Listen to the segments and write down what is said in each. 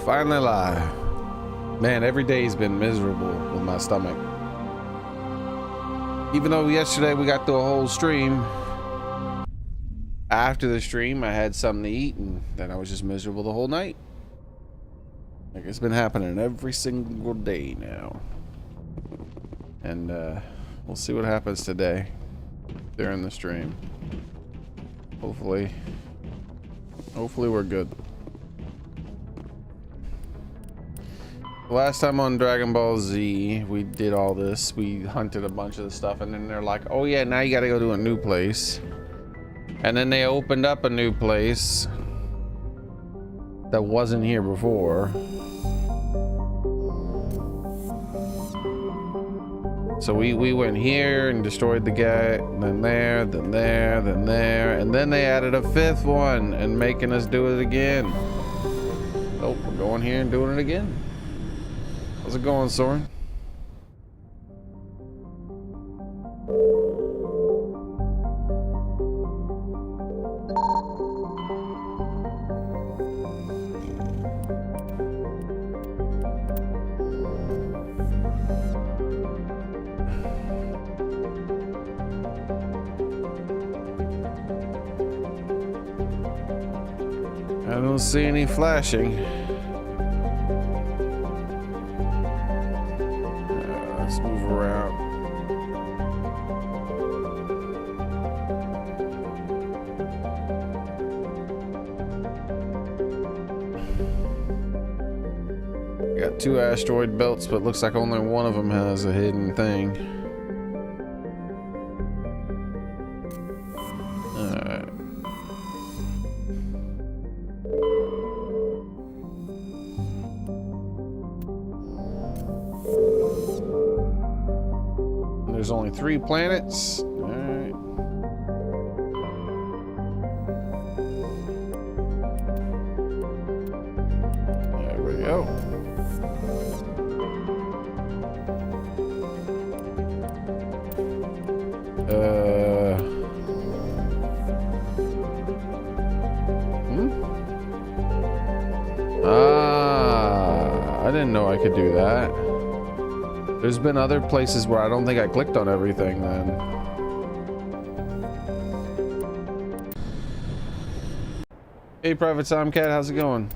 Finally live. Man, every day's been miserable with my stomach. Even though yesterday we got through a whole stream. After the stream, I had something to eat, and then I was just miserable the whole night. Like, it's been happening every single day now. And we'll see what happens today during the stream. Hopefully we're good. Last time on Dragon Ball Z, we did all this. We hunted a bunch of the stuff, and then they're like, oh yeah, now you gotta go to a new place. And then they opened up a new place that wasn't here before. So we went here and destroyed the guy, then there, then there, then there, and then they added a fifth one and making us do it again. Oh, we're going here and doing it again. How's it going, Soren? I don't see any flashing. Let's move around. Got two asteroid belts, but looks like only one of them has a hidden thing. There's only 3 planets. All right. There we go. I didn't know I could do that. There's been other places where I don't think I clicked on everything then. Hey, Private Tomcat, how's it going?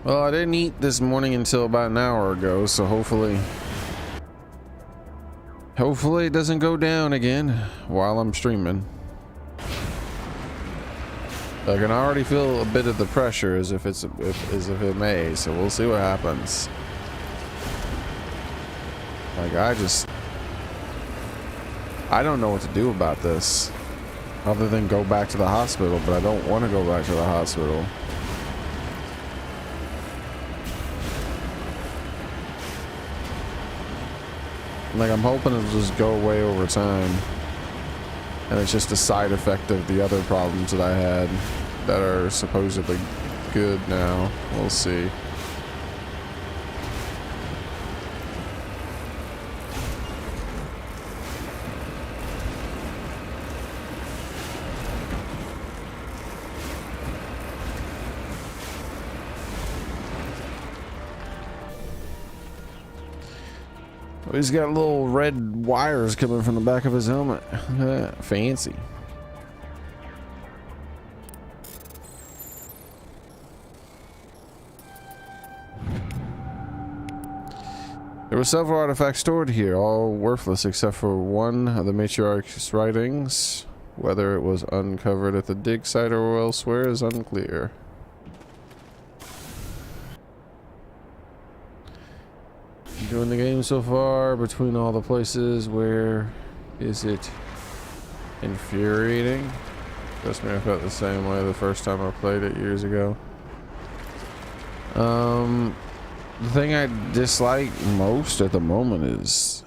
Well, I didn't eat this morning until about an hour ago, so hopefully it doesn't go down again while I'm streaming. I can already feel a bit of the pressure as if it may, so we'll see what happens. Like, I don't know what to do about this other than go back to the hospital, but I don't want to go back to the hospital. Like, I'm hoping it'll just go away over time. And it's just a side effect of the other problems that I had that are supposedly good now. We'll see. He's got little red wires coming from the back of his helmet. Fancy. There were several artifacts stored here, all worthless except for one of the matriarch's writings. Whether it was uncovered at the dig site or elsewhere is unclear. Enjoying the game so far. Between all the places, where is it infuriating? Trust me, I felt the same way the first time I played it years ago. The thing I dislike most at the moment is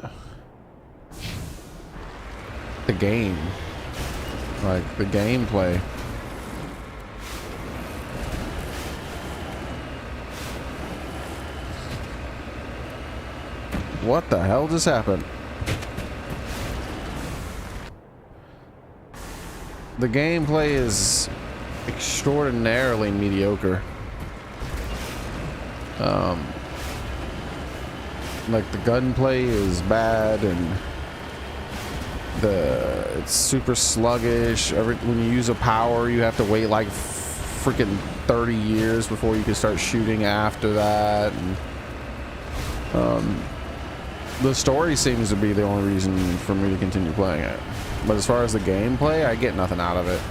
the game, like the gameplay. What the hell just happened? The gameplay is extraordinarily mediocre. Like the gunplay is bad and it's super sluggish. When you use a power, you have to wait like freaking 30 years before you can start shooting after that. And, the story seems to be the only reason for me to continue playing it. But as far as the gameplay, I get nothing out of it.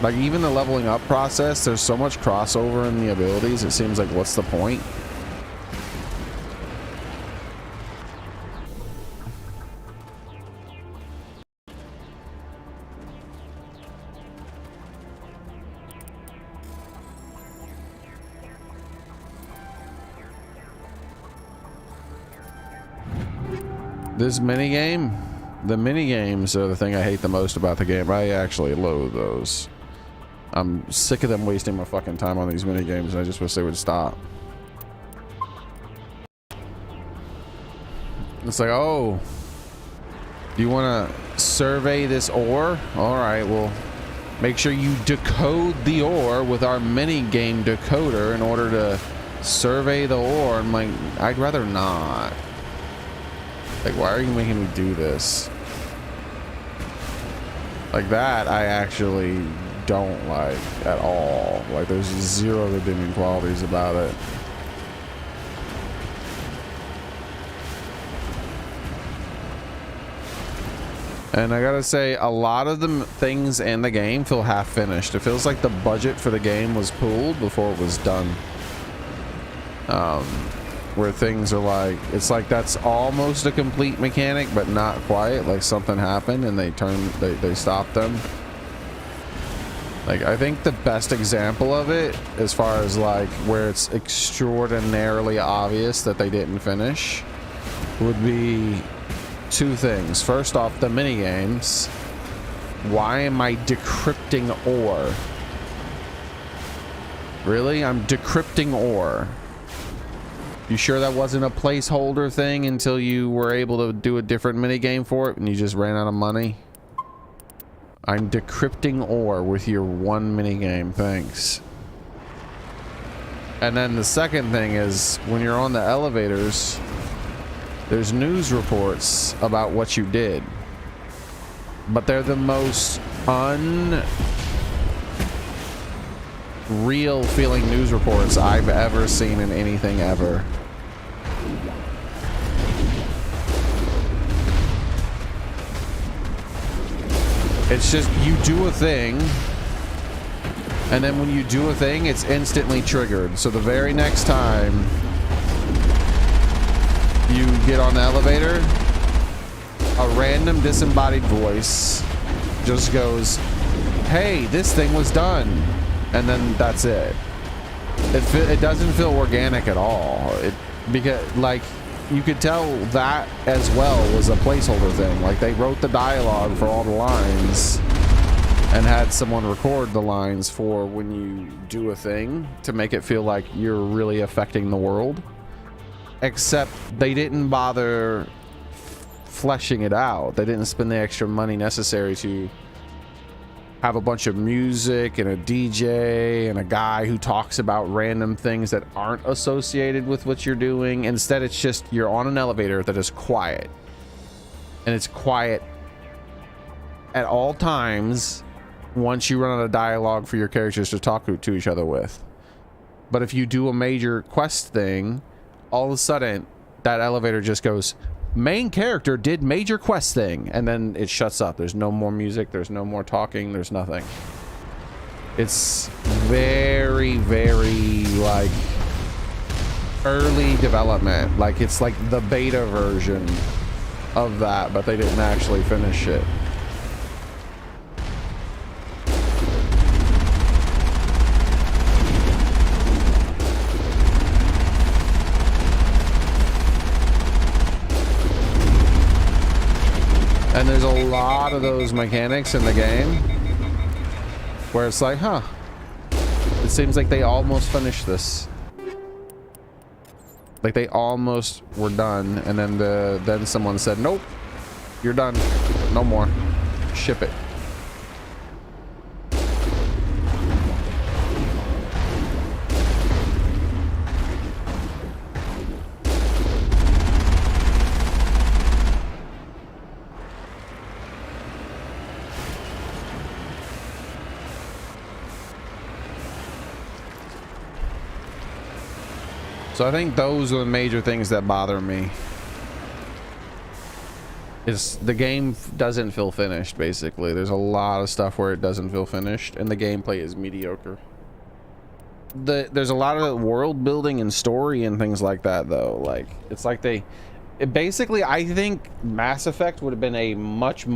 Like even the leveling up process, there's so much crossover in the abilities, it seems like what's the point? This minigame? The minigames are the thing I hate the most about the game. I actually loathe those. I'm sick of them wasting my fucking time on these minigames, and I just wish they would stop. It's like, oh, do you want to survey this ore? Alright, well, make sure you decode the ore with our minigame decoder in order to survey the ore. I'm like, I'd rather not. Like, why are you making me do this? Like that, I actually don't like at all. Like, there's zero redeeming qualities about it. And I gotta say, a lot of the things in the game feel half finished. It feels like the budget for the game was pooled before it was done. Where things are like, it's like that's almost a complete mechanic, but not quite. Like something happened and they stopped them. Like, I think the best example of it, as far as like where it's extraordinarily obvious that they didn't finish, would be two things. First off, the mini games. Why am I decrypting ore? Really? I'm decrypting ore. You sure that wasn't a placeholder thing until you were able to do a different minigame for it and you just ran out of money? I'm decrypting ore with your one minigame, thanks. And then the second thing is, when you're on the elevators, there's news reports about what you did. But they're the most unreal feeling news reports I've ever seen in anything ever. It's just, you do a thing, and then when you do a thing, it's instantly triggered. So the very next time you get on the elevator, a random disembodied voice just goes, hey, this thing was done. And then that's it. It doesn't feel organic at all. Because, like, you could tell that as well was a placeholder thing. Like, they wrote the dialogue for all the lines and had someone record the lines for when you do a thing to make it feel like you're really affecting the world. Except they didn't bother fleshing it out. They didn't spend the extra money necessary to have a bunch of music and a DJ and a guy who talks about random things that aren't associated with what you're doing. Instead, it's just you're on an elevator that is quiet, and it's quiet at all times once you run out of dialogue for your characters to talk to each other with. But if you do a major quest thing, all of a sudden that elevator just goes, main character did major quest thing, and then it shuts up. There's no more music, there's no more talking, there's nothing. It's very, very like early development. Like, it's like the beta version of that, but they didn't actually finish it. And there's a lot of those mechanics in the game where it's like, huh, it seems like they almost finished this. Like they almost were done, and then someone said, "Nope, you're done. No more. Ship it." So I think those are the major things that bother me. Is the game doesn't feel finished, basically. There's a lot of stuff where it doesn't feel finished, and the gameplay is mediocre. There's a lot of world building and story and things like that, though. Like, it's like basically, I think Mass Effect would have been a much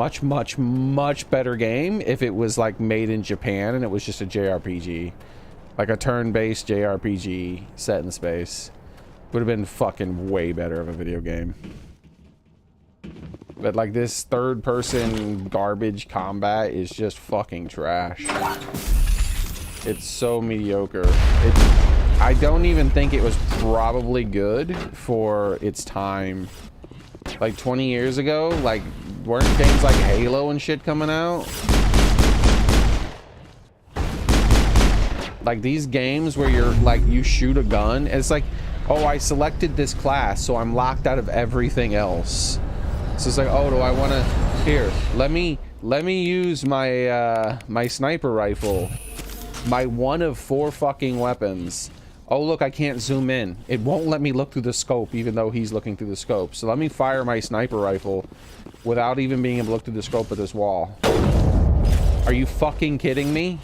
better game if it was, like, made in Japan and it was just a JRPG. Like a turn-based JRPG set in space. Would have been fucking way better of a video game. But like this third-person garbage combat is just fucking trash. It's so mediocre. I don't even think it was probably good for its time. Like 20 years ago, like weren't games like Halo and shit coming out? Like these games where you're like you shoot a gun, and it's like, oh, I selected this class, so I'm locked out of everything else. So it's like, oh, do I want to? Here, let me use my my sniper rifle, my one of 4 fucking weapons. Oh look, I can't zoom in. It won't let me look through the scope, even though he's looking through the scope. So let me fire my sniper rifle without even being able to look through the scope of this wall. Are you fucking kidding me?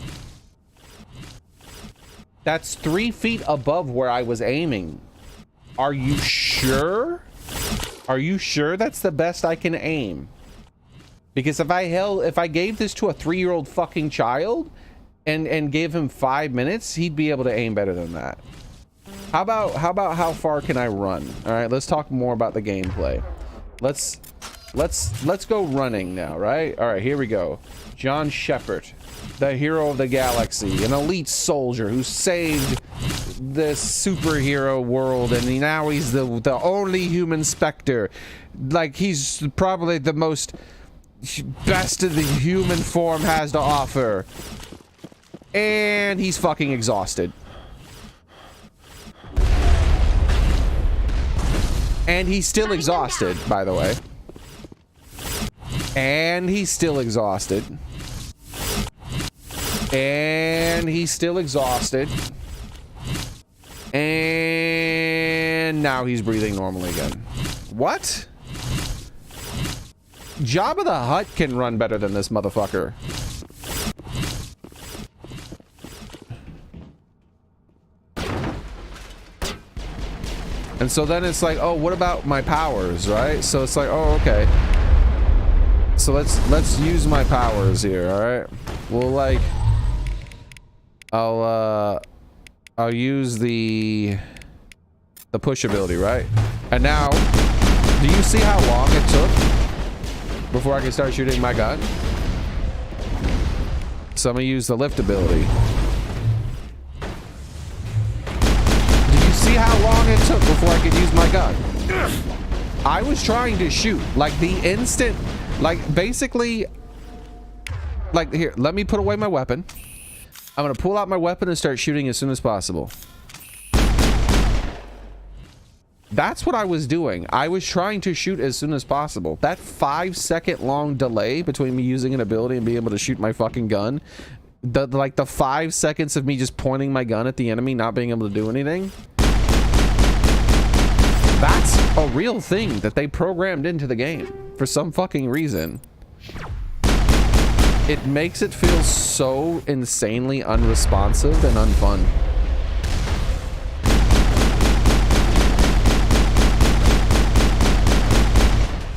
That's 3 feet above where I was aiming. Are you sure? Are you sure that's the best I can aim? Because if I gave this to a 3-year-old fucking child and gave him 5 minutes, he'd be able to aim better than that. How about how far can I run? All right, let's talk more about the gameplay. Let's go running now, right? All right, here we go. John Shepard, the hero of the galaxy, an elite soldier who saved the superhero world, and now he's the only human Spectre. Like, he's probably the most best of the human form has to offer. And he's fucking exhausted. And he's still exhausted, by the way. And he's still exhausted. And he's still exhausted. And now he's breathing normally again. What? Jabba the Hutt can run better than this motherfucker. And so then it's like, oh, what about my powers, right? So it's like, oh, okay. So let's use my powers here, all right? Well, like, I'll use the push ability, right? And now, do you see how long it took before I can start shooting my gun? So I'm gonna use the lift ability. See how long it took before I could use my gun? I was trying to shoot, like the instant, like basically, like here, let me put away my weapon. I'm gonna pull out my weapon and start shooting as soon as possible. That's what I was doing. I was trying to shoot as soon as possible. That 5-second long delay between me using an ability and being able to shoot my fucking gun, like the 5 seconds of me just pointing my gun at the enemy, not being able to do anything. That's a real thing that they programmed into the game for some fucking reason. It makes it feel so insanely unresponsive and unfun.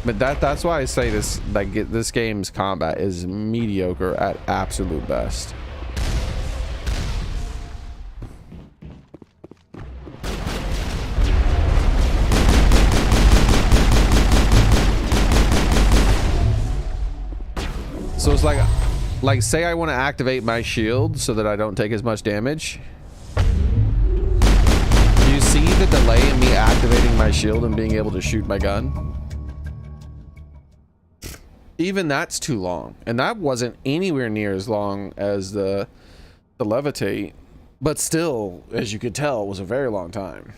But that's why I say this, like, this game's combat is mediocre at absolute best. So it's like say I want to activate my shield so that I don't take as much damage. You see the delay in me activating my shield and being able to shoot my gun, even that's too long. And that wasn't anywhere near as long as the levitate, but still, as you could tell, it was a very long time.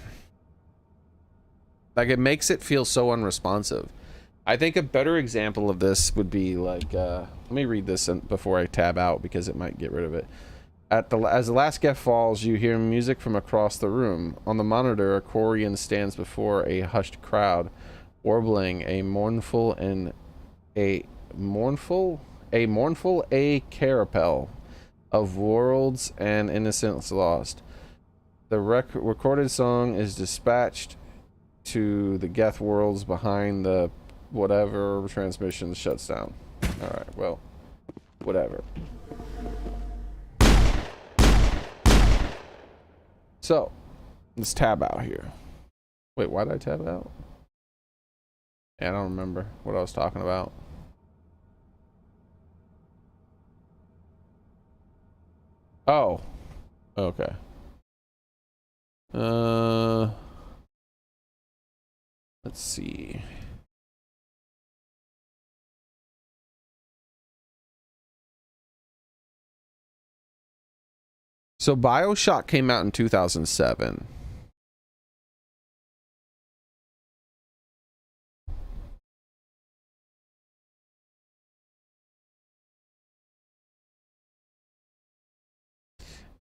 Like, it makes it feel so unresponsive. I think a better example of this would be like, let me read this before I tab out because it might get rid of it. As the last gift falls, you hear music from across the room. On the monitor, a Quarian stands before a hushed crowd, warbling a mournful carapel of worlds and innocence lost. The recorded song is dispatched to the Geth worlds behind the whatever transmission shuts down. Alright, well, whatever. So, let's tab out here. Wait, why did I tab out? Yeah, I don't remember what I was talking about. Oh. Okay. Let's see. So BioShock came out in 2007.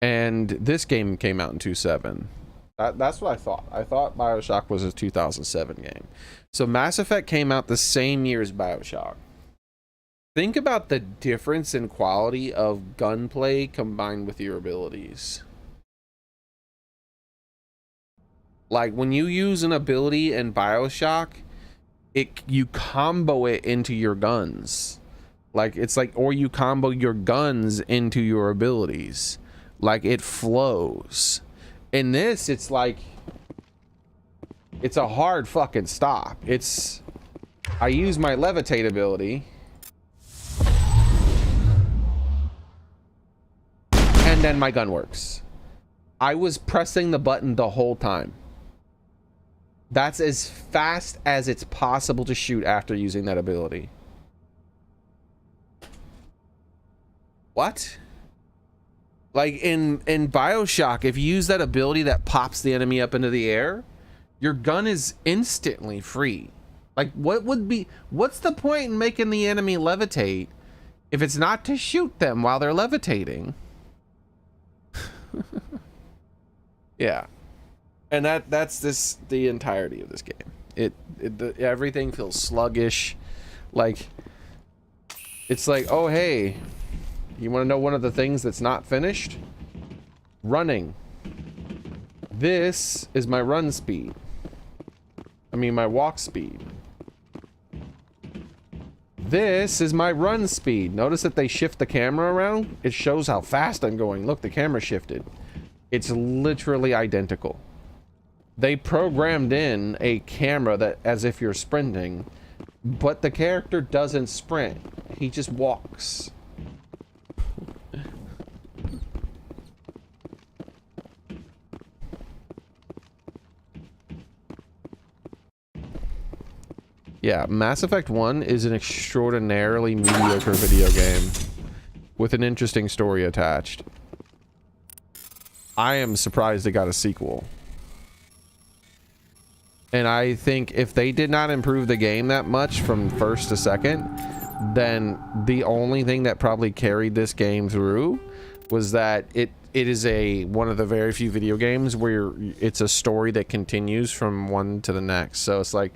And this game came out in 2007. That's what I thought. I thought BioShock was a 2007 game. So Mass Effect came out the same year as BioShock. Think about the difference in quality of gunplay combined with your abilities. Like, when you use an ability in BioShock, you combo it into your guns. Like, it's like, or you combo your guns into your abilities. Like, it flows. In this, it's like, it's a hard fucking stop. It's, I use my levitate ability, and then my gun works. I was pressing the button the whole time. That's as fast as it's possible to shoot after using that ability. What? Like in BioShock, if you use that ability that pops the enemy up into the air, your gun is instantly free. Like, what's the point in making the enemy levitate if it's not to shoot them while they're levitating? Yeah. And that's the entirety of this game. Everything feels sluggish. Like, it's like, oh hey, you want to know one of the things that's not finished? Running. This is my run speed. I mean, my walk speed. This is my run speed. Notice that they shift the camera around? It shows how fast I'm going. Look, the camera shifted. It's literally identical. They programmed in a camera that as if you're sprinting, but the character doesn't sprint. He just walks. Yeah, Mass Effect 1 is an extraordinarily mediocre video game with an interesting story attached. I am surprised it got a sequel. And I think if they did not improve the game that much from first to second, then the only thing that probably carried this game through was that it is one of the very few video games where it's a story that continues from one to the next. So it's like,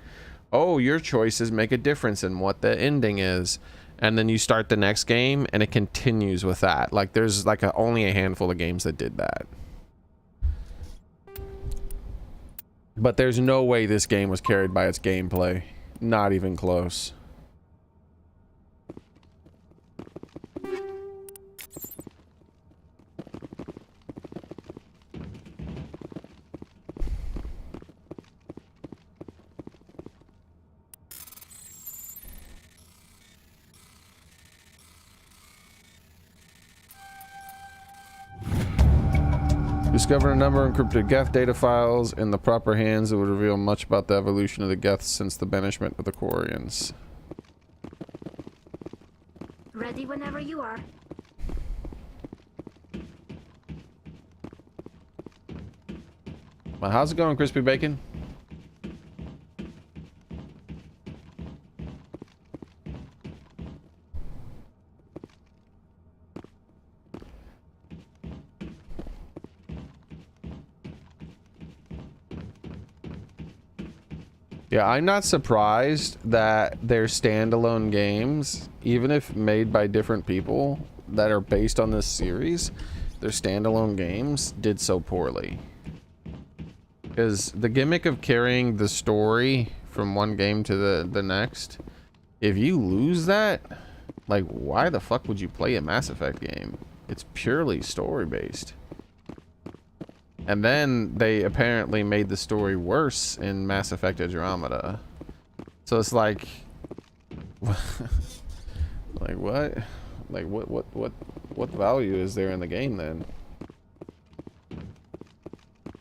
oh, your choices make a difference in what the ending is. And then you start the next game and it continues with that. Like, there's like only a handful of games that did that. But there's no way this game was carried by its gameplay. Not even close. Discover a number of encrypted Geth data files in the proper hands that would reveal much about the evolution of the Geths since the banishment of the Quarians. Ready whenever you are. Well, how's it going, Crispy Bacon? Yeah, I'm not surprised that they're standalone games, even if made by different people that are based on this series, their standalone games did so poorly. Because the gimmick of carrying the story from one game to the next, if you lose that, like, why the fuck would you play a Mass Effect game? It's purely story-based. And then they apparently made the story worse in Mass Effect Andromeda. So it's like, like what? Like what value is there in the game then?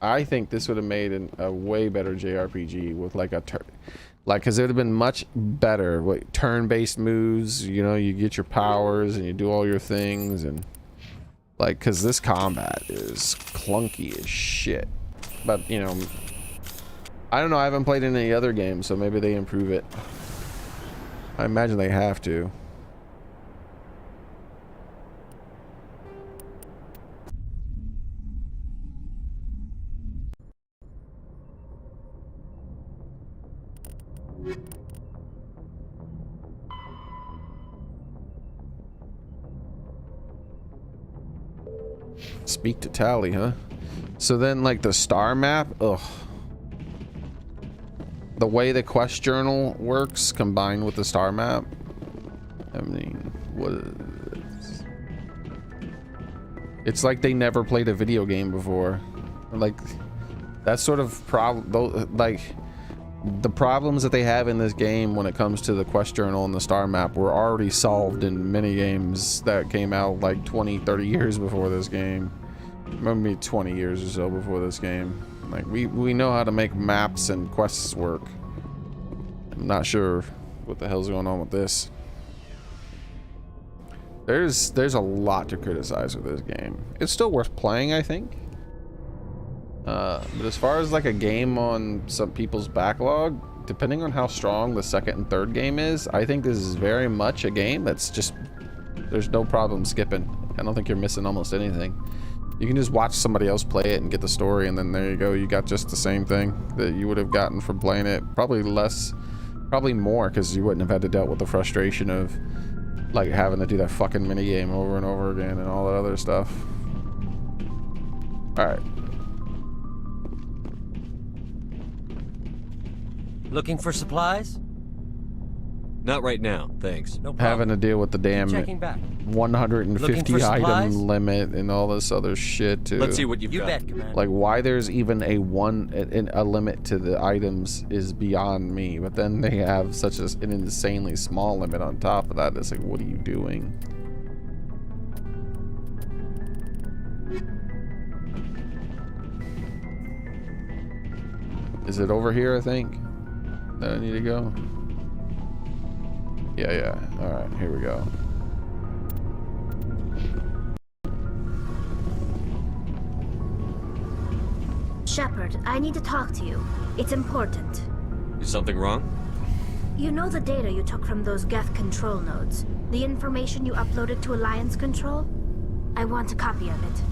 I think this would have made a way better JRPG with like because it would have been much better. Like turn-based moves, you know, you get your powers and you do all your things and. Like, because this combat is clunky as shit. But, you know, I don't know. I haven't played any other games, so maybe they improve it. I imagine they have to. Speak to Tally, huh? So then, like, the star map, ugh. The way the quest journal works combined with the star map, I mean, what is... It's like they never played a video game before. Like, that sort of problem, like, the problems that they have in this game when it comes to the quest journal and the star map were already solved in many games that came out like 20, 30 years before this game. Maybe 20 years or so before this game. Like, we know how to make maps and quests work. I'm not sure what the hell's going on with this. There's a lot to criticize with this game. It's still worth playing, I think. But as far as like a game on some people's backlog, depending on how strong the second and third game is, I think this is very much a game that's just, there's no problem skipping. I don't think you're missing almost anything. You can just watch somebody else play it and get the story, and then there you go, you got just the same thing that you would have gotten from playing it. Probably less, probably more, because you wouldn't have had to deal with the frustration of like having to do that fucking minigame over and over again and all that other stuff. Alright. Looking for supplies? Not right now, thanks. No problem. Having to deal with the damn Checking back. 150 item limit and all this other shit too. Let's see what you've You got. bet, Commander. Like, why there's even a limit to the items is beyond me. But then they have such an insanely small limit on top of that. It's like, what are you doing? Is it over here, I think, that I need to go? Yeah. Alright, here we go. Shepard, I need to talk to you. It's important. Is something wrong? You know the data you took from those Geth control nodes? The information you uploaded to Alliance Control? I want a copy of it.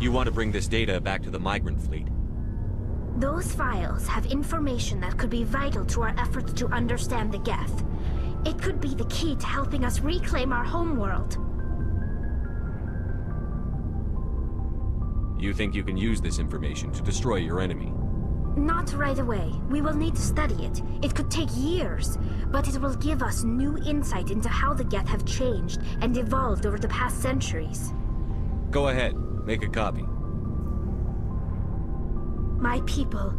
You want to bring this data back to the migrant fleet? Those files have information that could be vital to our efforts to understand the Geth. It could be the key to helping us reclaim our homeworld. You think you can use this information to destroy your enemy? Not right away. We will need to study it. It could take years, but it will give us new insight into how the Geth have changed and evolved over the past centuries. Go ahead, make a copy. My people,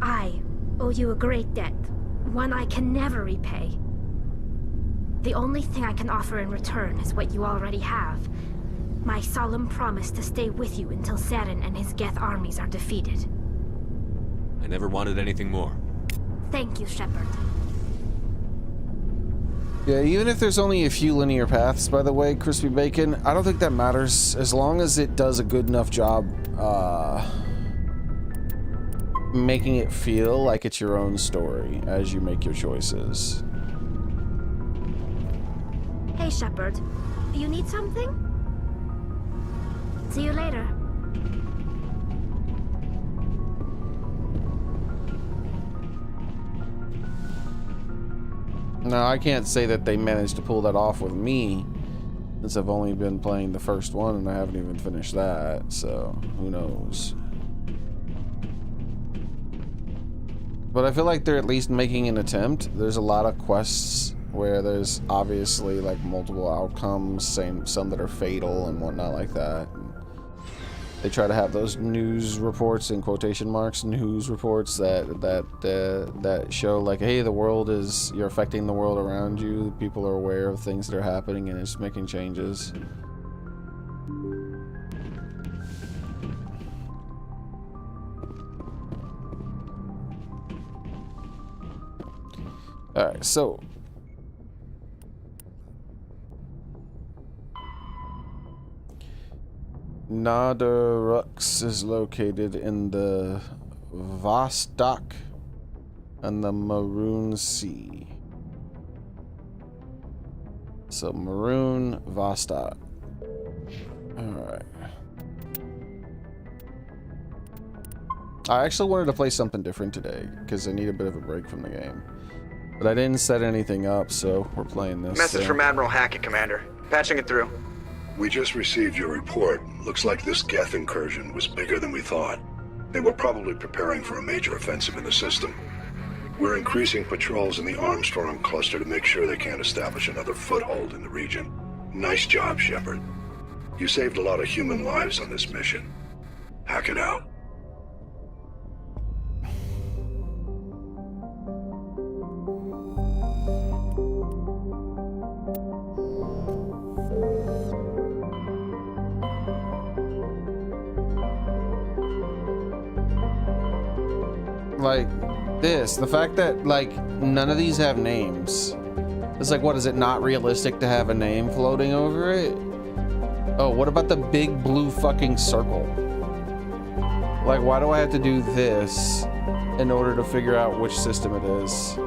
I owe you a great debt, one I can never repay. The only thing I can offer in return is what you already have. My solemn promise to stay with you until Saren and his Geth armies are defeated. I never wanted anything more. Thank you, Shepard. Yeah, even if there's only a few linear paths, by the way, Crispy Bacon, I don't think that matters as long as it does a good enough job making it feel like it's your own story as you make your choices. Hey, Shepard. You need something? See you later. Now, I can't say that they managed to pull that off with me, since I've only been playing the first one and I haven't even finished that, so who knows. But I feel like they're at least making an attempt. There's a lot of quests where there's obviously like multiple outcomes, some that are fatal and whatnot like that. And they try to have those news reports, in quotation marks, news reports that show like, hey, the world is, you're affecting the world around you. People are aware of things that are happening and it's making changes. Alright, so Nadarux is located in the Vostok and the Maroon Sea. So Maroon, Vostok. Alright. I actually wanted to play something different today because I need a bit of a break from the game. But I didn't set anything up, so we're playing this. Message from Admiral Hackett, Commander. Patching it through. We just received your report. Looks like this Geth incursion was bigger than we thought. They were probably preparing for a major offensive in the system. We're increasing patrols in the Armstrong cluster to make sure they can't establish another foothold in the region. Nice job, Shepard. You saved a lot of human lives on this mission. Hack it out. Like this, the fact that like none of these have names. It's like, what is it, not realistic to have a name floating over it? Oh, what about the big blue fucking circle? Like, why do I have to do this in order to figure out which system it is?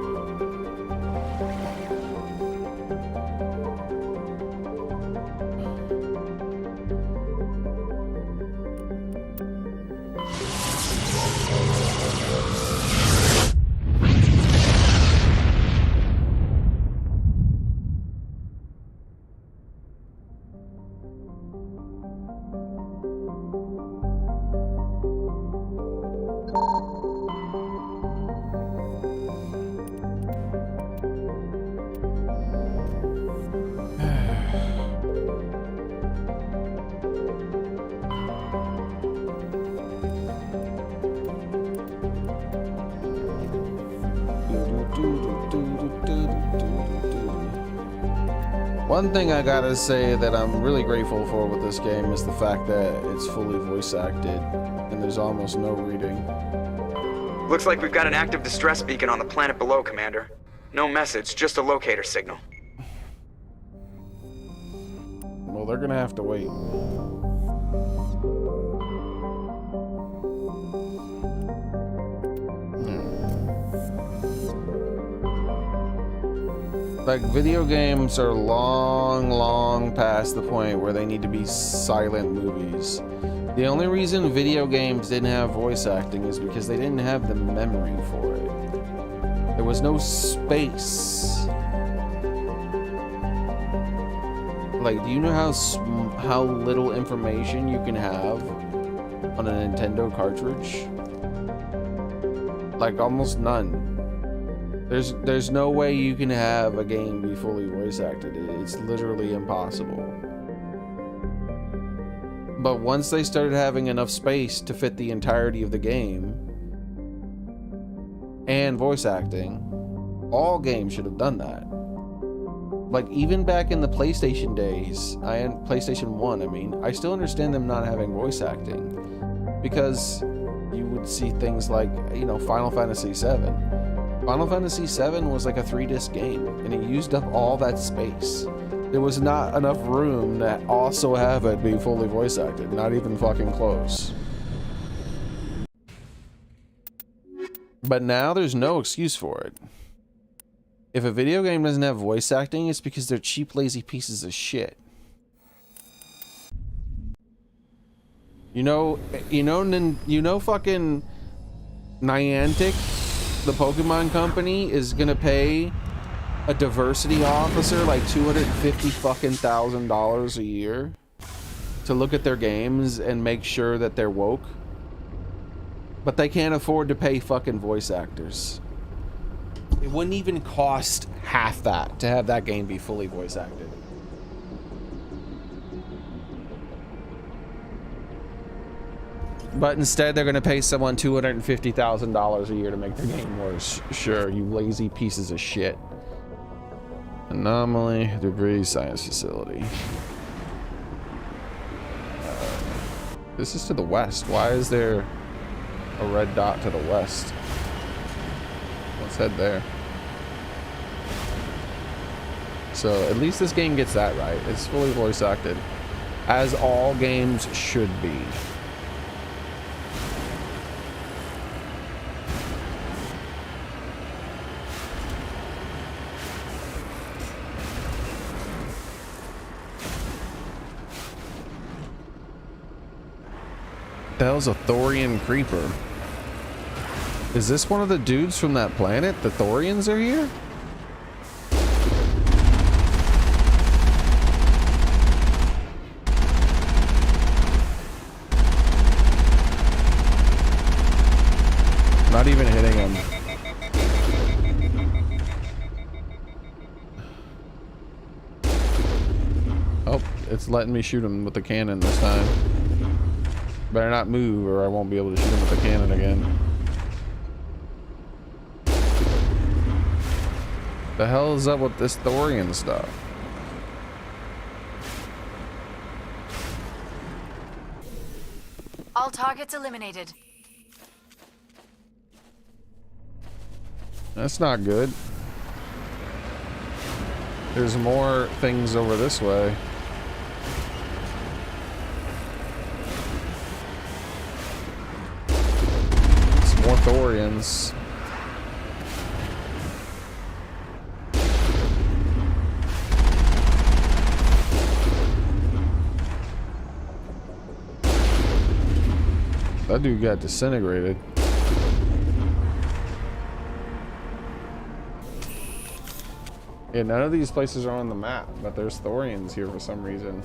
One thing I gotta say that I'm really grateful for with this game is the fact that it's fully voice acted and there's almost no reading. Looks like we've got an active distress beacon on the planet below, Commander. No message, just a locator signal. Well, they're gonna have to wait. Like, video games are long past the point where they need to be silent movies. The only reason video games didn't have voice acting is because they didn't have the memory for it. There was no space. Like, do you know how little information you can have on a Nintendo cartridge? Like, almost none. There's no way you can have a game be fully voice acted. It's literally impossible. But once they started having enough space to fit the entirety of the game and voice acting, all games should have done that. Like, even back in the PlayStation days, PlayStation 1, I mean, I still understand them not having voice acting. Because you would see things like, you know, Final Fantasy VII. Final Fantasy VII was like a 3-disc game, and it used up all that space. There was not enough room to also have it be fully voice acted, not even fucking close. But now there's no excuse for it. If a video game doesn't have voice acting, it's because they're cheap, lazy pieces of shit. You know fucking Niantic, the Pokemon company, is gonna pay a diversity officer like $250,000 a year to look at their games and make sure that they're woke. But they can't afford to pay fucking voice actors. It wouldn't even cost half that to have that game be fully voice acted. But instead, they're going to pay someone $250,000 a year to make their game worse. Sure, you lazy pieces of shit. Anomaly Debris Science Facility. This is to the west. Why is there a red dot to the west? Let's head there. So at least this game gets that right. It's fully voice acted, as all games should be. The hell's a Thorian creeper? Is this one of the dudes from that planet? The Thorians are here? Not even hitting him. Oh, it's letting me shoot him with the cannon this time. Better not move or I won't be able to shoot him with the cannon again. The hell is up with this Thorian stuff? All targets eliminated. That's not good. There's more things over this way. It's more Thorians. That dude got disintegrated. Yeah, none of these places are on the map, but there's Thorians here for some reason.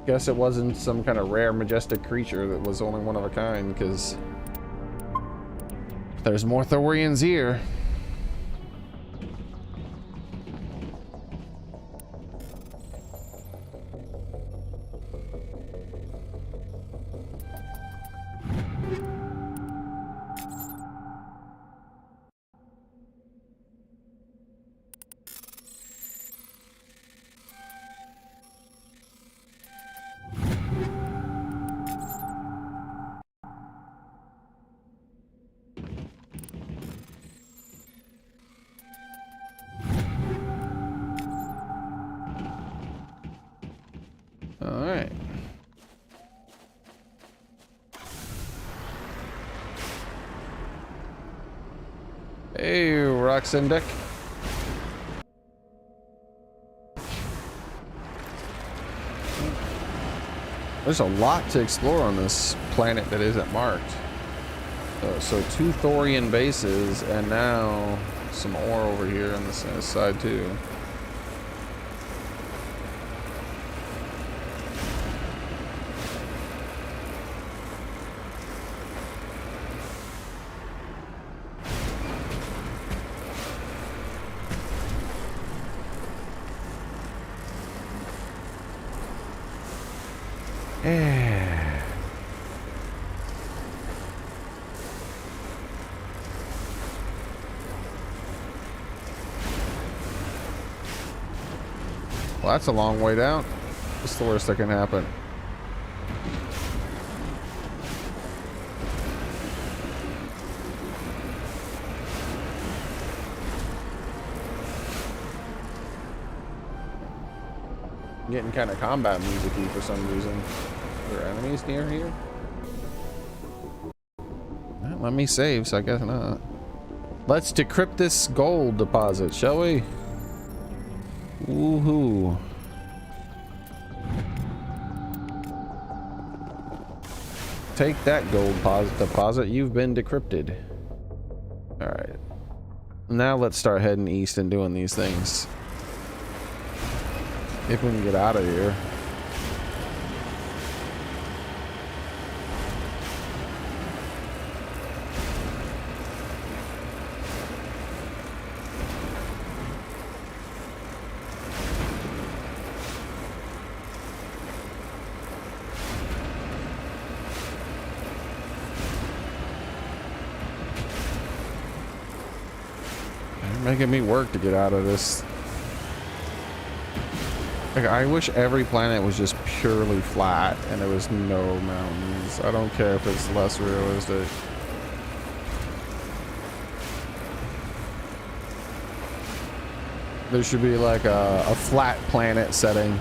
Guess it wasn't some kind of rare, majestic creature that was only one of a kind, because there's more Thorians here. Alright. Hey, Roxanne. There's a lot to explore on this planet that isn't marked. So 2 Thorian bases, and now some ore over here on this side too. Well, that's a long way down. What's the worst that can happen? Getting kind of combat music-y for some reason. Are there enemies near here? Not let me save, so I guess not. Let's decrypt this gold deposit, shall we? Woohoo. Take that gold deposit. You've been decrypted. Alright. Now let's start heading east and doing these things. If we can get out of here. Making me work to get out of this. Like, I wish every planet was just purely flat and there was no mountains. I don't care if it's less realistic. There should be like a flat planet setting.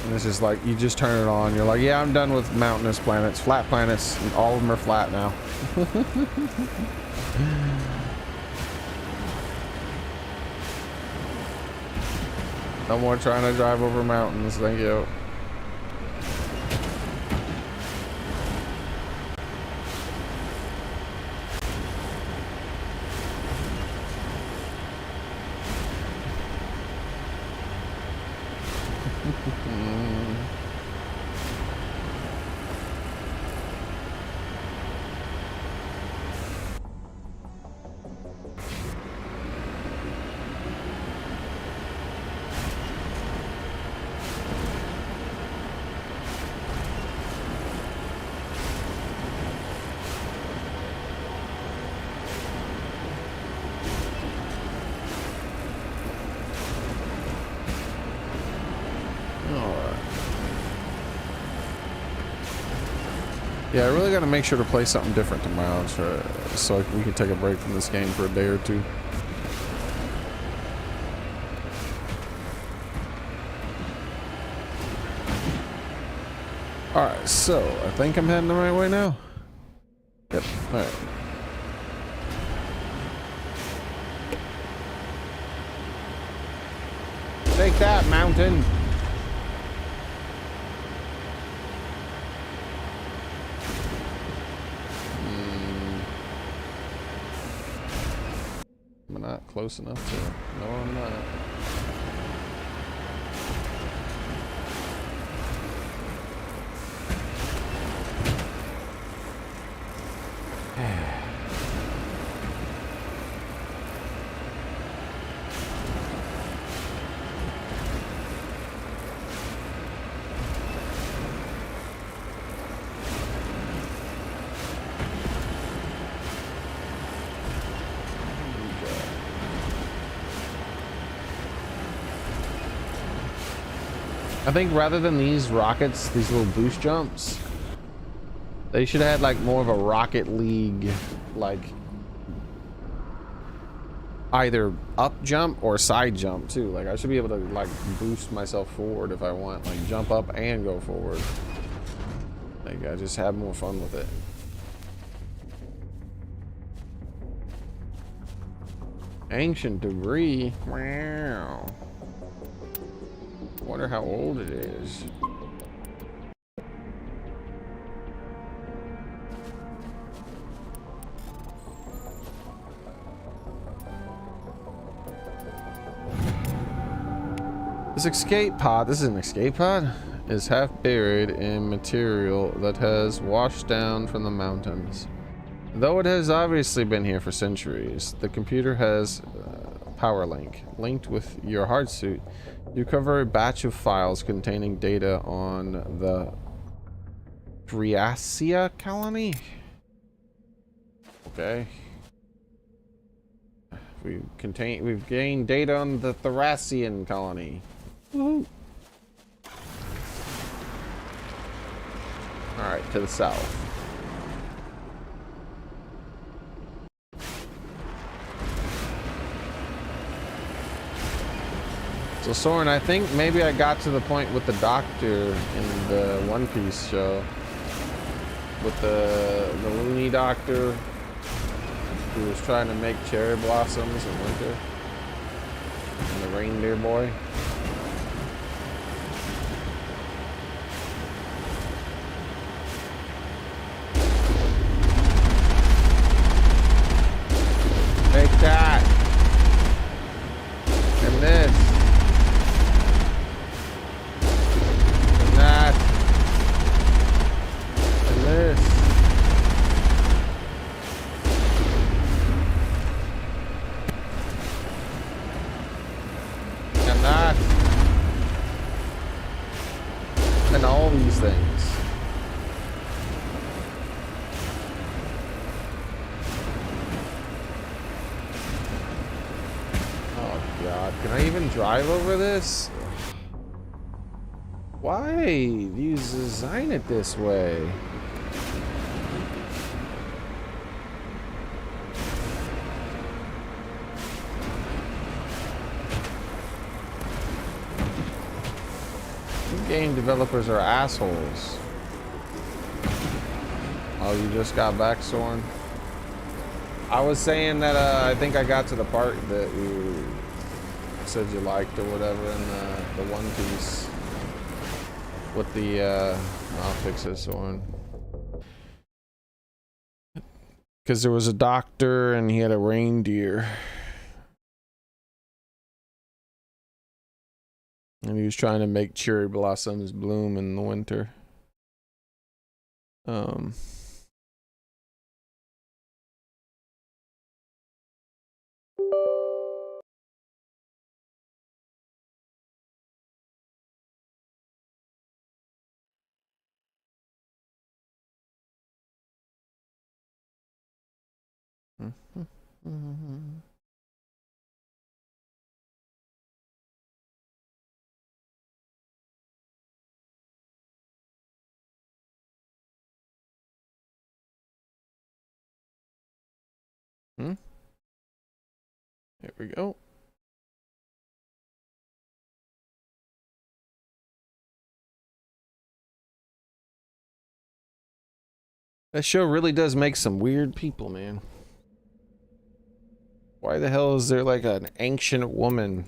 And it's just like, you just turn it on. You're like, yeah, I'm done with mountainous planets. Flat planets, and all of them are flat now. No more trying to drive over mountains, thank you. Yeah, I really got to make sure to play something different tomorrow so we can take a break from this game for a day or two. Alright, so I think I'm heading the right way now. Yep, alright. Take that, mountain! Am I not close enough to... No, I'm not. I think rather than these rockets, these little boost jumps, they should have had like more of a Rocket League, like either up jump or side jump too. Like I should be able to like boost myself forward if I want, like jump up and go forward. Like I just have more fun with it. Ancient debris. Wow. Wonder how old it is. This escape pod, this is an escape pod, is half buried in material that has washed down from the mountains. Though it has obviously been here for centuries, the computer has power link linked with your hard suit. You cover a batch of files containing data on the Thracia colony. Okay. We've gained data on the Thracian colony. Woo. Alright, to the south. So Soren, I think maybe I got to the point with the doctor in the One Piece show. With the loony doctor who was trying to make cherry blossoms in winter. And the reindeer boy. Take that. And this. And that. And this. And that. And all these things. Can I even drive over this? Why do you design it this way? Game developers are assholes. Oh, you just got back, Soren? I was saying that I think I got to the part that you said you liked or whatever in the One Piece with the I'll fix this one because there was a doctor and he had a reindeer and he was trying to make cherry blossoms bloom in the winter. Here we go. That show really does make some weird people, man. Why the hell is there like an ancient woman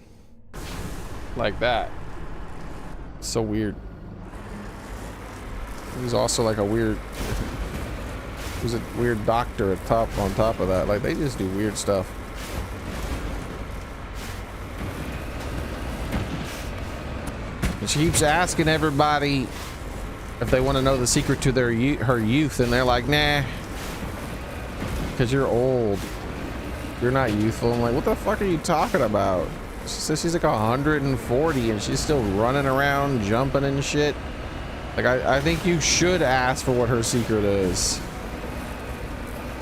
like that? So weird. There's also like a weird doctor at top on top of that. Like they just do weird stuff. And she keeps asking everybody if they want to know the secret to her youth, and they're like, nah, because you're old. You're not youthful. I'm like, what the fuck are you talking about? She says she's like 140 and she's still running around, jumping and shit. Like, I think you should ask for what her secret is.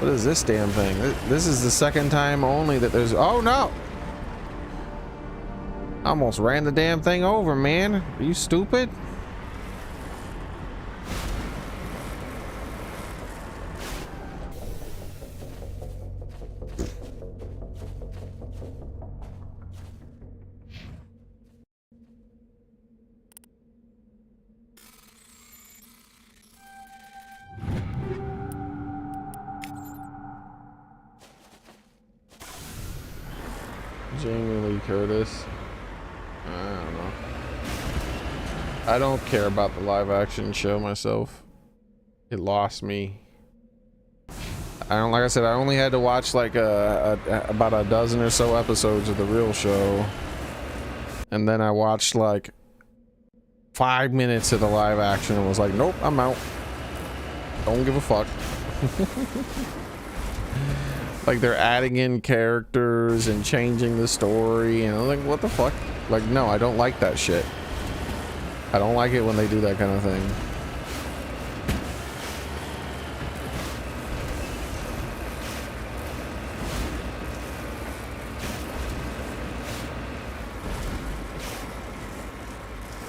What is this damn thing? This is the second time only that there's... Oh, no! I almost ran the damn thing over, man. Are you stupid? Jamie Lee Curtis. I don't know. I don't care about the live action show myself. It lost me. I don't, like I said, I only had to watch like about a dozen or so episodes of the real show. And then I watched like 5 minutes of the live action and was like, nope, I'm out. Don't give a fuck. Like they're adding in characters and changing the story, and I'm like, what the fuck? Like, no, I don't like that shit. I don't like it when they do that kind of thing.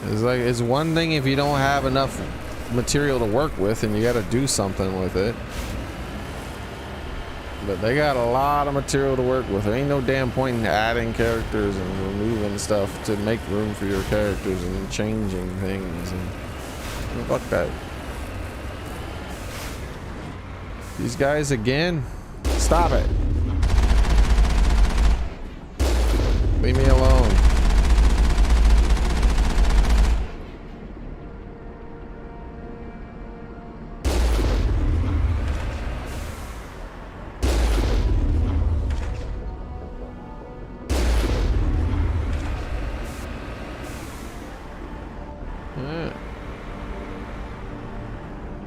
It's like, it's one thing if you don't have enough material to work with and you got to do something with it. But they got a lot of material to work with. There ain't no damn point in adding characters and removing stuff to make room for your characters and changing things. And fuck that. These guys again? Stop it. Leave me alone.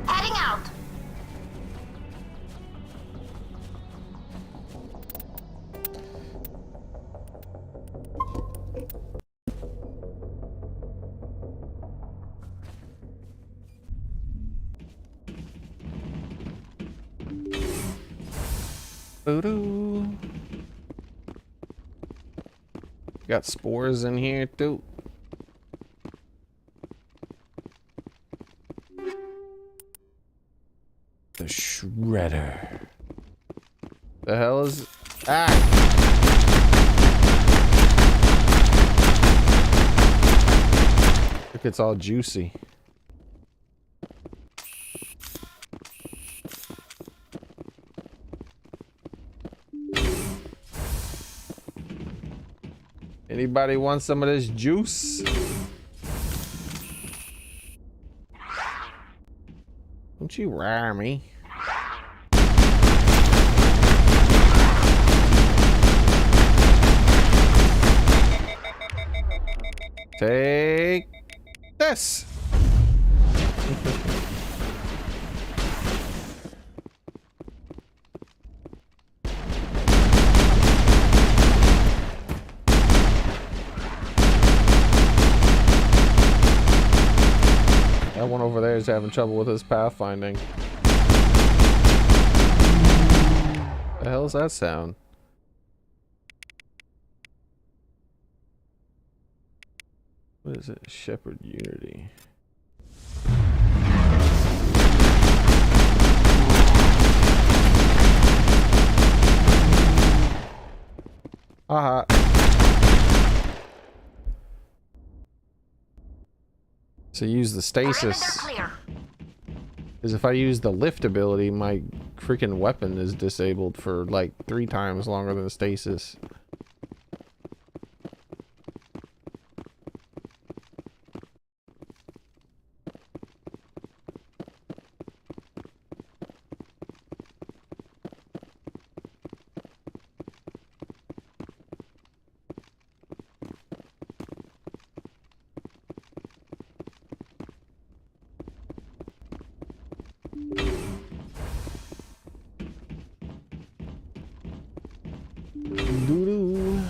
Heading out. Voodoo. Got spores in here too. The shredder. The hell is... Ah! Look, it's all juicy. Anybody want some of this juice? Don't you rar me. Take this. That one over there is having trouble with his pathfinding. The hell's that sound? What is it? Shepherd Unity. Aha. So use the stasis. Because if I use the lift ability, my freaking weapon is disabled for like 3 times longer than the stasis. Doo-doo.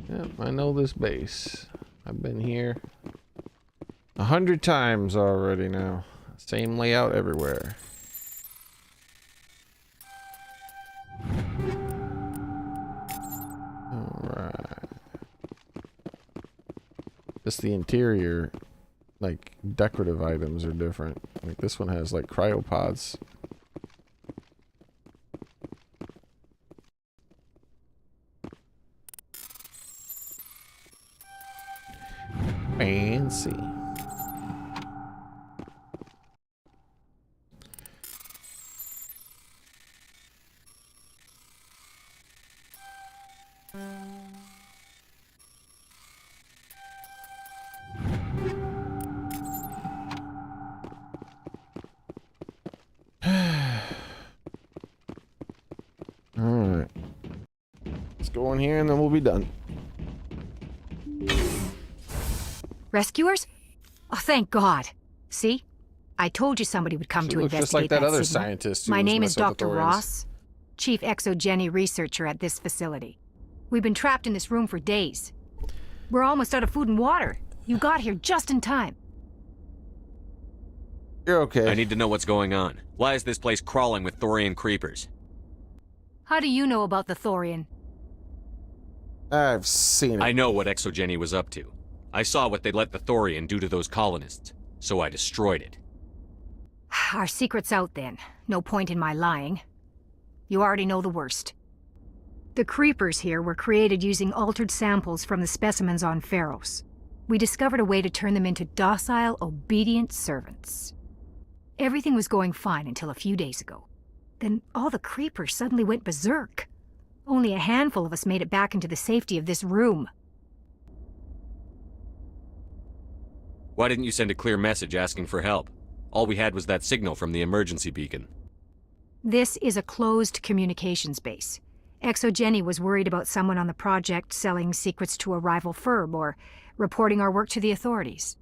Yep, I know this base. I've been here 100 times already now. Same layout everywhere. Alright. Just the interior, like, decorative items are different. Like, this one has, like, cryopods. Fancy. Alright. Let's go in here and then we'll be done. Rescuers? Oh, thank God. See? I told you somebody would come She to looks investigate just like that other signal. scientist who My was name is messing with the Dr. Thorians. Ross, Chief Exogeny Researcher at this facility. We've been trapped in this room for days. We're almost out of food and water. You got here just in time. You're okay. I need to know what's going on. Why is this place crawling with Thorian creepers? How do you know about the Thorian? I've seen it. I know what Exogeny was up to. I saw what they let the Thorian do to those colonists, so I destroyed it. Our secret's out then. No point in my lying. You already know the worst. The creepers here were created using altered samples from the specimens on Pharos. We discovered a way to turn them into docile, obedient servants. Everything was going fine until a few days ago. Then all the creepers suddenly went berserk. Only a handful of us made it back into the safety of this room. Why didn't you send a clear message asking for help? All we had was that signal from the emergency beacon. This is a closed communications base. Exogeny was worried about someone on the project selling secrets to a rival firm or reporting our work to the authorities.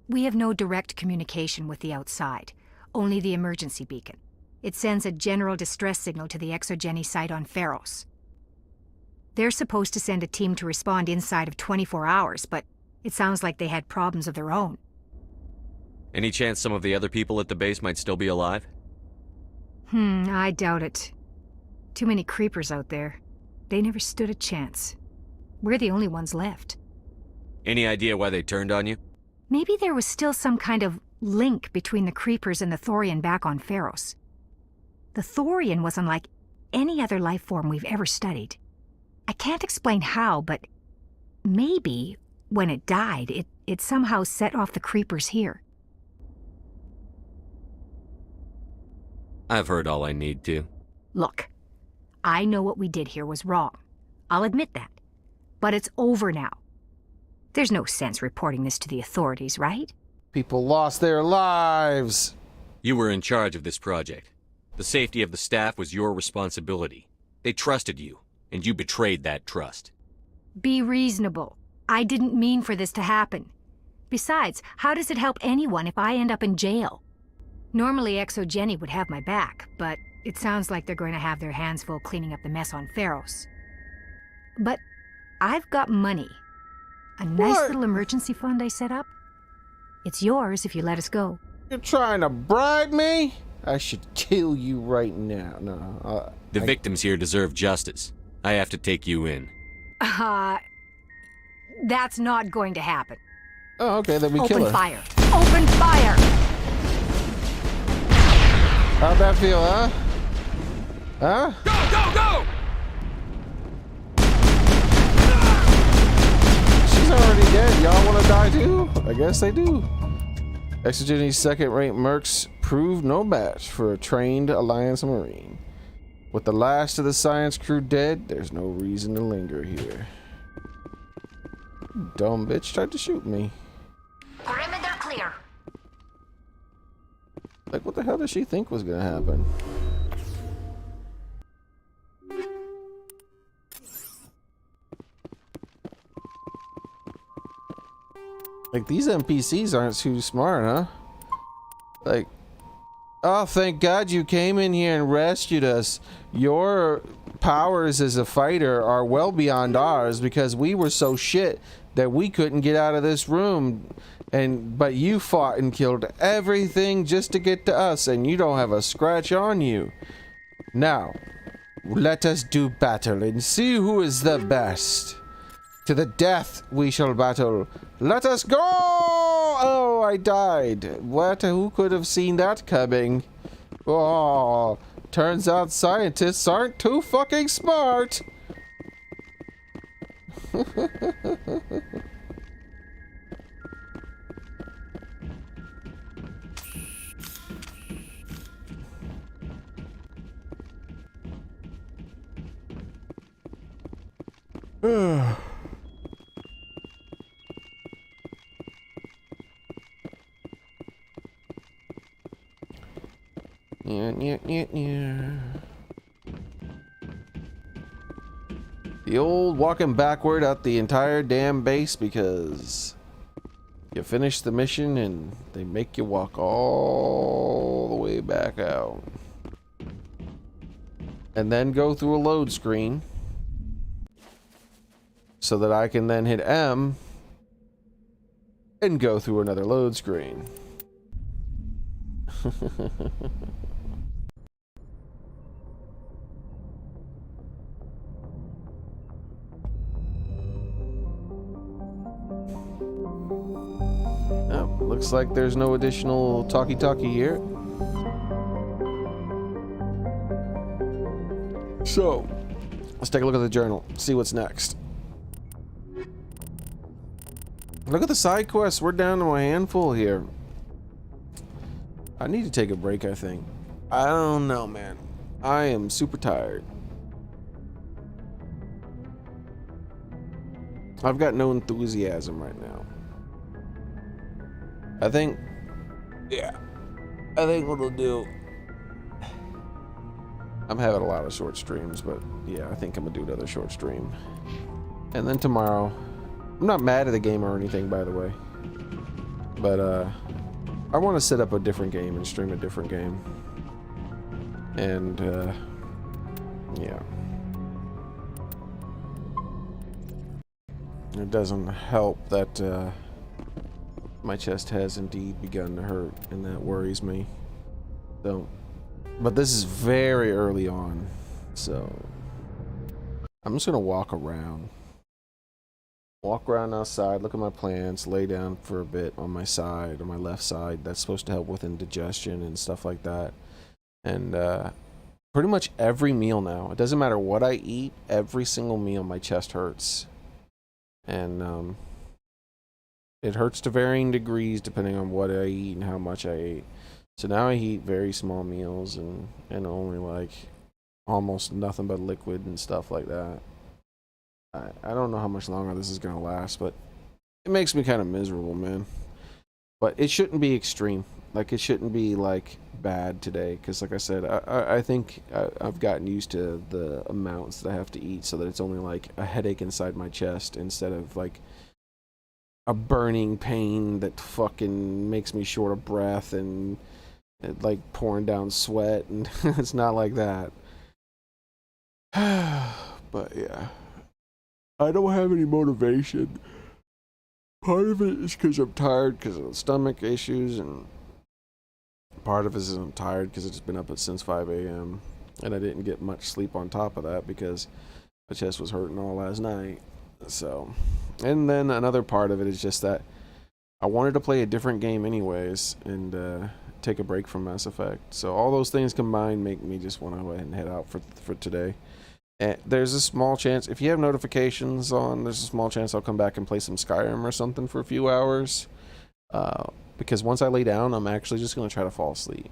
We have no direct communication with the outside, only the emergency beacon. It sends a general distress signal to the Exogeny site on Pharos. They're supposed to send a team to respond inside of 24 hours, but it sounds like they had problems of their own. Any chance some of the other people at the base might still be alive? I doubt it. Too many creepers out there. They never stood a chance. We're the only ones left. Any idea why they turned on you? Maybe there was still some kind of link between the creepers and the Thorian back on Pharos. The Thorian was unlike any other life form we've ever studied. I can't explain how, but maybe when it died, it somehow set off the creepers here. I've heard all I need to. Look, I know what we did here was wrong. I'll admit that. But it's over now. There's no sense reporting this to the authorities, right? People lost their lives. You were in charge of this project. The safety of the staff was your responsibility. They trusted you, and you betrayed that trust. Be reasonable. I didn't mean for this to happen. Besides, how does it help anyone if I end up in jail? Normally Exogeny would have my back, but it sounds like they're going to have their hands full cleaning up the mess on Pharos. But I've got money. A nice little emergency fund I set up. It's yours if you let us go. You're trying to bribe me? I should kill you right now. No. The victims here deserve justice. I have to take you in. That's not going to happen. Oh, okay, then we kill her. Open fire! Open fire! How'd that feel, huh? Huh? Go! She's already dead. Y'all want to die too? I guess they do. Exogeny's second-rate mercs proved no match for a trained Alliance Marine. With the last of the science crew dead, there's no reason to linger here. Dumb bitch tried to shoot me. Perimeter clear. Like, what the hell did she think was gonna happen? Like, these NPCs aren't too smart, huh? Like, oh, thank God you came in here and rescued us. Your powers as a fighter are well beyond ours because we were so shit that we couldn't get out of this room. But you fought and killed everything just to get to us, and you don't have a scratch on you. Now, let us do battle and see who is the best. To the death we shall battle. Let us go! Oh, I died. What? Who could have seen that coming? Oh, turns out scientists aren't too fucking smart. Yeah. The old walking backward out the entire damn base because you finish the mission and they make you walk all the way back out. And then go through a load screen so that I can then hit M and go through another load screen. looks like there's no additional talkie-talkie here. So, let's take a look at the journal, see what's next. Look at the side quests. We're down to a handful here. I need to take a break, I think. I don't know, man. I am super tired. I've got no enthusiasm right now. I think what I'll do, I'm having a lot of short streams, but yeah, I think I'm gonna do another short stream. And then tomorrow, I'm not mad at the game or anything, by the way, but I want to set up a different game and stream a different game. And yeah, it doesn't help that my chest has indeed begun to hurt, and that worries me. So, but this is very early on, so I'm just gonna walk around outside, look at my plants, lay down for a bit on my side, on my left side. That's supposed to help with indigestion and stuff like that. And pretty much every meal now, it doesn't matter what I eat, every single meal my chest hurts. And it hurts to varying degrees depending on what I eat and how much I eat. So now I eat very small meals and only like almost nothing but liquid and stuff like that. I don't know how much longer this is gonna last, but it makes me kind of miserable, man. But it shouldn't be extreme. Like, it shouldn't be like bad today, because like I said, I think I've gotten used to the amounts that I have to eat, so that it's only like a headache inside my chest instead of like a burning pain that fucking makes me short of breath and like pouring down sweat, and it's not like that. But yeah, I don't have any motivation. Part of it is because I'm tired because of the stomach issues, and part of it is I'm tired because it's been up since 5 a.m. and I didn't get much sleep on top of that because my chest was hurting all last night. So, and then another part of it is just that I wanted to play a different game anyways, and take a break from Mass Effect. So all those things combined make me just want to go ahead and head out for today. And there's a small chance, if you have notifications on, there's a small chance I'll come back and play some Skyrim or something for a few hours. Because once I lay down, I'm actually just going to try to fall asleep.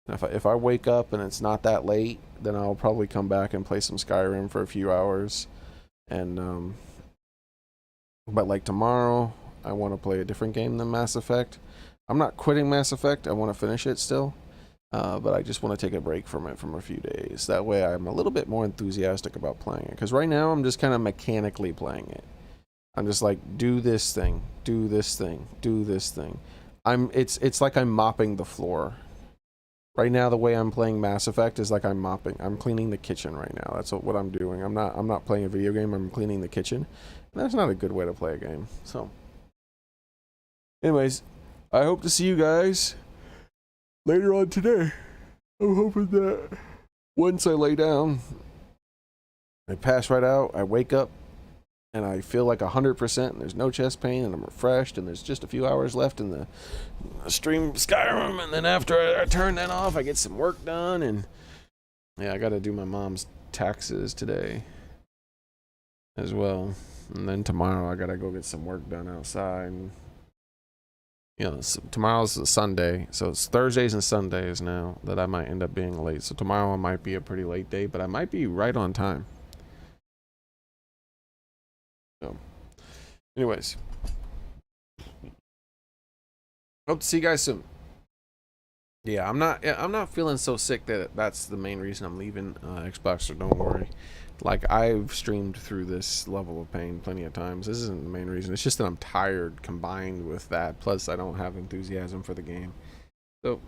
And if I wake up and it's not that late, then I'll probably come back and play some Skyrim for a few hours. And but like tomorrow, I want to play a different game than Mass Effect. I'm not quitting Mass Effect. I want to finish it still. But I just want to take a break from it for a few days. That way I'm a little bit more enthusiastic about playing it. Because right now I'm just kind of mechanically playing it. I'm just like, do this thing, do this thing, do this thing. It's like I'm mopping the floor. Right now the way I'm playing Mass Effect is like I'm cleaning the kitchen right now. That's what I'm doing. I'm not playing a video game, I'm cleaning the kitchen. And that's not a good way to play a game. So anyways, I hope to see you guys later on today. I'm hoping that once I lay down, I pass right out, I wake up, and I feel like 100%, and there's no chest pain, and I'm refreshed, and there's just a few hours left in the stream Skyrim, and then after I turn that off, I get some work done, and yeah, I gotta do my mom's taxes today as well. And then tomorrow I gotta go get some work done outside. And, you know, tomorrow's a Sunday, so it's Thursdays and Sundays now that I might end up being late. So tomorrow might be a pretty late day, but I might be right on time. So, anyways, hope to see you guys soon. Yeah, I'm not feeling so sick that that's the main reason I'm leaving Xbox, so don't worry. Like, I've streamed through this level of pain plenty of times. This isn't the main reason. It's just that I'm tired combined with that. Plus, I don't have enthusiasm for the game. So,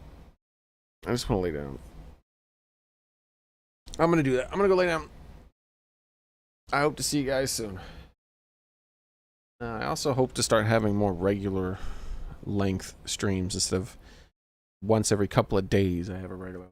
I just want to lay down. I'm going to do that. I'm going to go lay down. I hope to see you guys soon. I also hope to start having more regular length streams instead of once every couple of days I have a regular